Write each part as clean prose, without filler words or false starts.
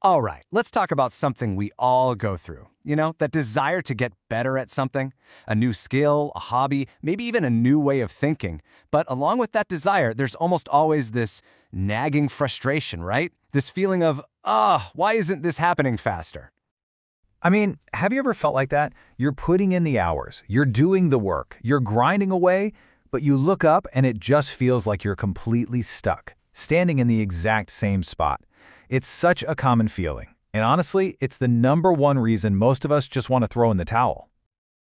All right, let's talk about something we all go through. That desire to get better at something, a new skill, a hobby, maybe even a new way of thinking. But along with that desire, there's almost always this nagging frustration, right? This feeling of, why isn't this happening faster? I mean, have you ever felt like that? You're putting in the hours, you're doing the work, you're grinding away, but you look up and it just feels like you're completely stuck, standing in the exact same spot. It's such a common feeling. And honestly, it's the #1 reason most of us just want to throw in the towel.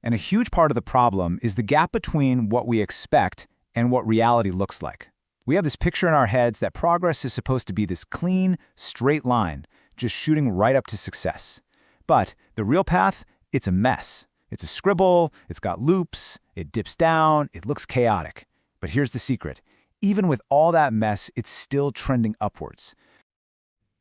And a huge part of the problem is the gap between what we expect and what reality looks like. We have this picture in our heads that progress is supposed to be this clean, straight line, just shooting right up to success. But the real path, it's a mess. It's a scribble, it's got loops, it dips down, it looks chaotic. But here's the secret. Even with all that mess, it's still trending upwards.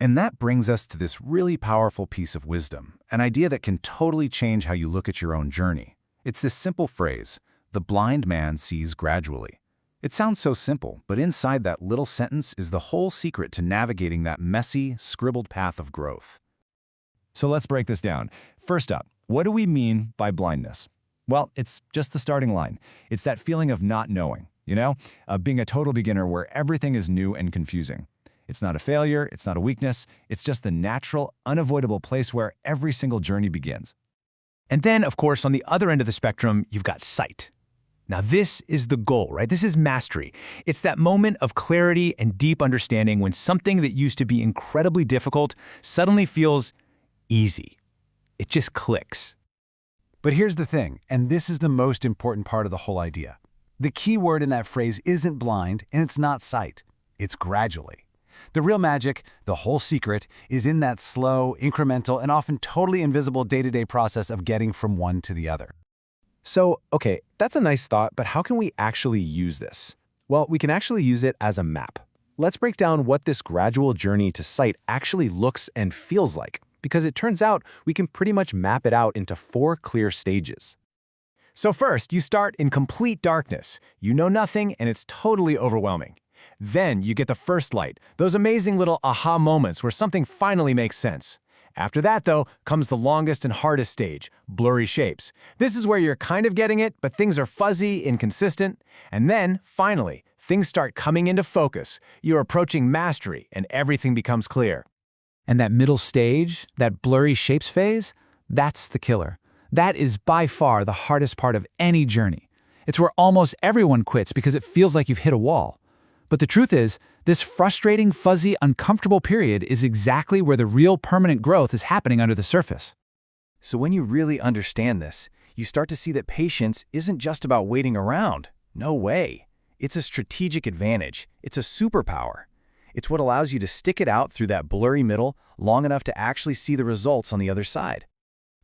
And that brings us to this really powerful piece of wisdom, an idea that can totally change how you look at your own journey. It's this simple phrase, the blind man sees gradually. It sounds so simple, but inside that little sentence is the whole secret to navigating that messy, scribbled path of growth. So let's break this down. First up, what do we mean by blindness? Well, it's just the starting line. It's that feeling of not knowing, being a total beginner where everything is new and confusing. It's not a failure, it's not a weakness, it's just the natural, unavoidable place where every single journey begins. And then, of course, on the other end of the spectrum, you've got sight. Now, this is the goal, right? This is mastery. It's that moment of clarity and deep understanding when something that used to be incredibly difficult suddenly feels easy. It just clicks. But here's the thing, and this is the most important part of the whole idea. The key word in that phrase isn't blind, and it's not sight. It's gradually. The real magic, the whole secret, is in that slow, incremental, and often totally invisible day-to-day process of getting from one to the other. So, okay, that's a nice thought, but how can we actually use this? Well, we can actually use it as a map. Let's break down what this gradual journey to sight actually looks and feels like, because it turns out we can pretty much map it out into 4 clear stages. So first, you start in complete darkness. You know nothing, and it's totally overwhelming. Then you get the first light, those amazing little aha moments where something finally makes sense. After that, though, comes the longest and hardest stage, blurry shapes. This is where you're kind of getting it, but things are fuzzy, inconsistent. And then, finally, things start coming into focus. You're approaching mastery, and everything becomes clear. And that middle stage, that blurry shapes phase, that's the killer. That is by far the hardest part of any journey. It's where almost everyone quits because it feels like you've hit a wall. But the truth is, this frustrating, fuzzy, uncomfortable period is exactly where the real permanent growth is happening under the surface. So when you really understand this, you start to see that patience isn't just about waiting around. No way. It's a strategic advantage. It's a superpower. It's what allows you to stick it out through that blurry middle long enough to actually see the results on the other side.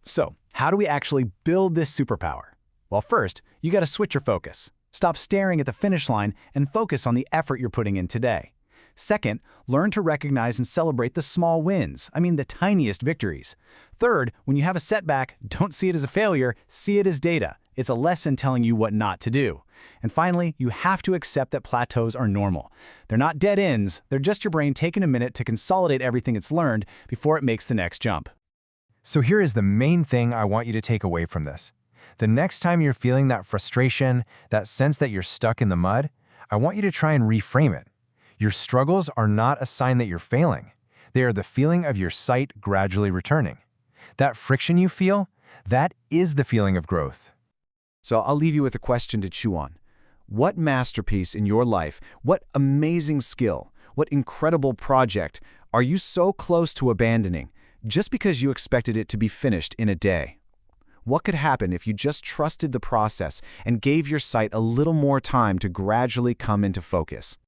So, how do we actually build this superpower? Well, first, you got to switch your focus. Stop staring at the finish line and focus on the effort you're putting in today. Second, learn to recognize and celebrate the small wins, the tiniest victories. Third, when you have a setback, don't see it as a failure, see it as data. It's a lesson telling you what not to do. And finally, you have to accept that plateaus are normal. They're not dead ends, they're just your brain taking a minute to consolidate everything it's learned before it makes the next jump. So here is the main thing I want you to take away from this. The next time you're feeling that frustration, that sense that you're stuck in the mud, I want you to try and reframe it. Your struggles are not a sign that you're failing. They are the feeling of your sight gradually returning. That friction you feel, that is the feeling of growth. So I'll leave you with a question to chew on. What masterpiece in your life, what amazing skill, what incredible project are you so close to abandoning just because you expected it to be finished in a day? What could happen if you just trusted the process and gave your sight a little more time to gradually come into focus?